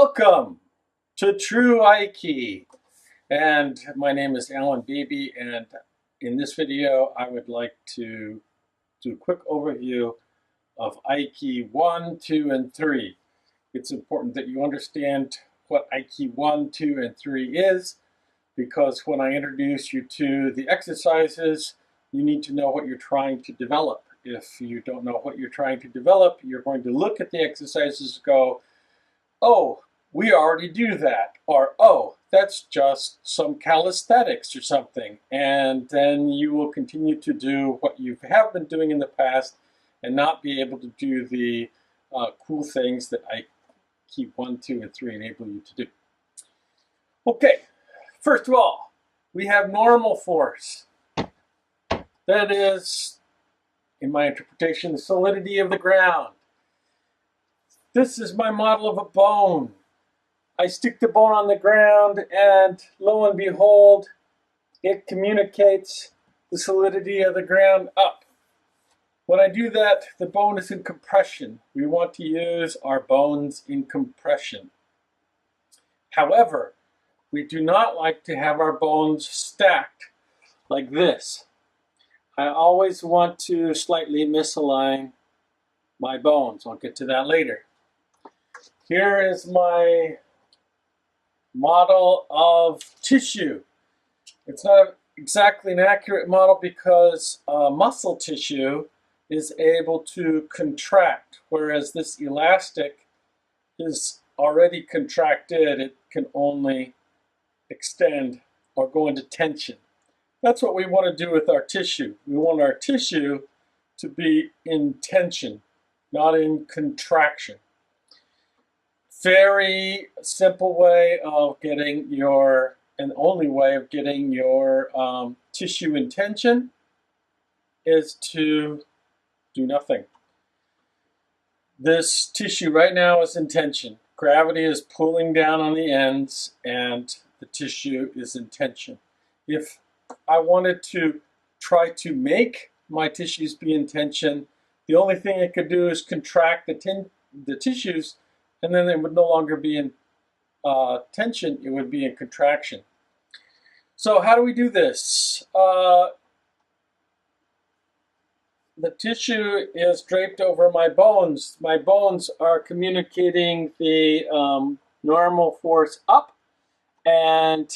Welcome to TrueAiki, and my name is Alan Beebe, and in this video I would like to do a quick overview of Aiki 1, 2, and 3. It's important that you understand what Aiki 1, 2, and 3 is, because when I introduce you to the exercises, you need to know what you're trying to develop. If you don't know what you're trying to develop, you're going to look at the exercises and go, oh, we already do that, or oh, that's just some calisthenics or something, and then you will continue to do what you have been doing in the past and not be able to do the cool things that Aiki 1, 2, and 3 enable you to do. Okay, first of all, we have normal force. That is, in my interpretation, the solidity of the ground. This is my model of a bone. I stick the bone on the ground and lo and behold, it communicates the solidity of the ground up. When I do that, the bone is in compression. We want to use our bones in compression. However, we do not like to have our bones stacked like this. I always want to slightly misalign my bones. I'll get to that later. Here is my model of tissue. It's not exactly an accurate model because muscle tissue is able to contract, whereas this elastic is already contracted. It can only extend or go into tension. That's what we want to do with our tissue. We want our tissue to be in tension, not in contraction. Very simple way of getting your, and only way of getting your tissue in tension is to do nothing. This tissue right now is in tension. Gravity is pulling down on the ends and the tissue is in tension. If I wanted to try to make my tissues be in tension, the only thing I could do is contract the tissues, and then it would no longer be in tension, it would be in contraction. So how do we do this? The tissue is draped over my bones. My bones are communicating the normal force up, and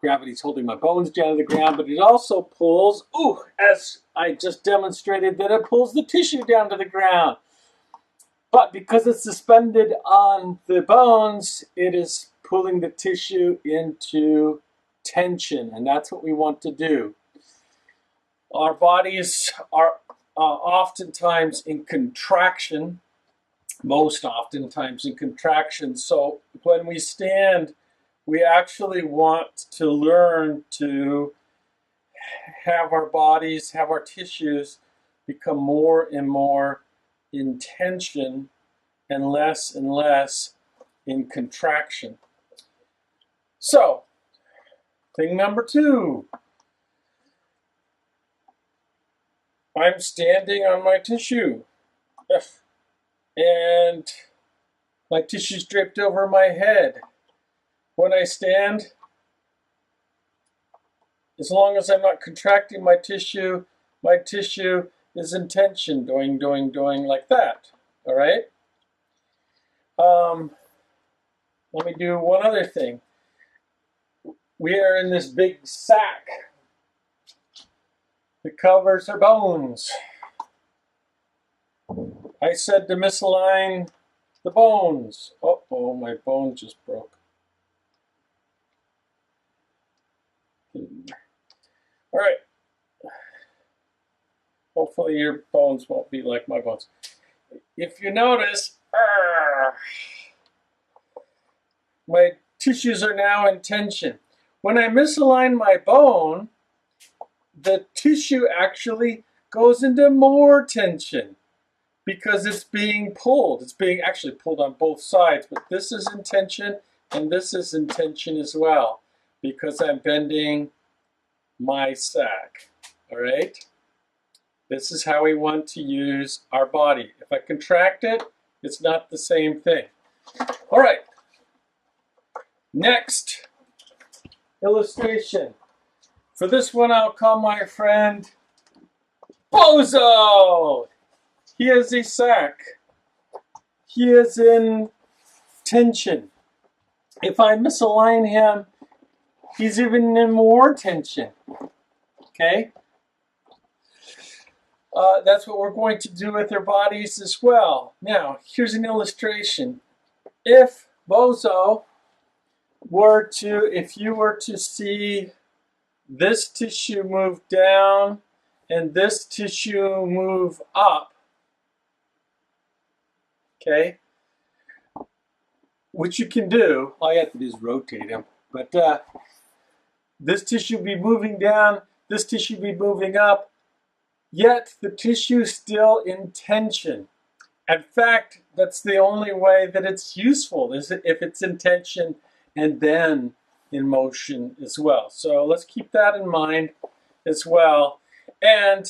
gravity's holding my bones down to the ground, but it also pulls, as I just demonstrated, that it pulls the tissue down to the ground. But because it's suspended on the bones, it is pulling the tissue into tension, and that's what we want to do. Our bodies are oftentimes in contraction, most oftentimes in contraction. So when we stand, we actually want to learn to have our bodies, have our tissues become more and more in tension and less in contraction. So, thing number 2. I'm standing on my tissue. And my tissue's draped over my head. When I stand, as long as I'm not contracting my tissue is in tension, doing like that. All right? Let me do one other thing. We are in this big sack that covers our bones. I said to misalign the bones. Uh-oh, my bone just broke. All right. Hopefully your bones won't be like my bones. If you notice, my tissues are now in tension. When I misalign my bone, the tissue actually goes into more tension because it's being pulled. It's being actually pulled on both sides, but this is in tension and this is in tension as well because I'm bending my sack. All right? This is how we want to use our body. If I contract it, it's not the same thing. All right, Next illustration. For this one, I'll call my friend Bozo. He is a sack. He is in tension. If I misalign him, he's even in more tension. Okay? That's what we're going to do with their bodies as well. Now, here's an illustration. If Bozo were to, if you were to see this tissue move down and this tissue move up, okay, which you can do, all you have to do is rotate him, but this tissue will be moving down, this tissue will be moving up, yet the tissue is still in tension. In fact, that's the only way that it's useful, is if it's in tension and then in motion as well. So let's keep that in mind as well. And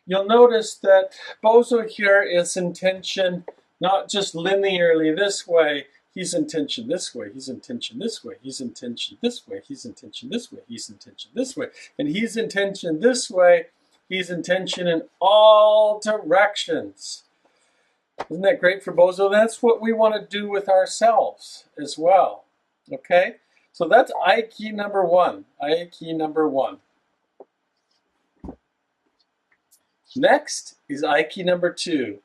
you'll notice that Bozo here is in tension, not just linearly this way. He's in tension this way, he's in tension this way, he's in tension this way, he's in tension this way, he's in tension this way, and he's in tension this way, he's in tension in all directions. Isn't that great for Bozo? That's what we want to do with ourselves as well. Okay? So that's Aiki number one. Aiki number one. Next is Aiki number two.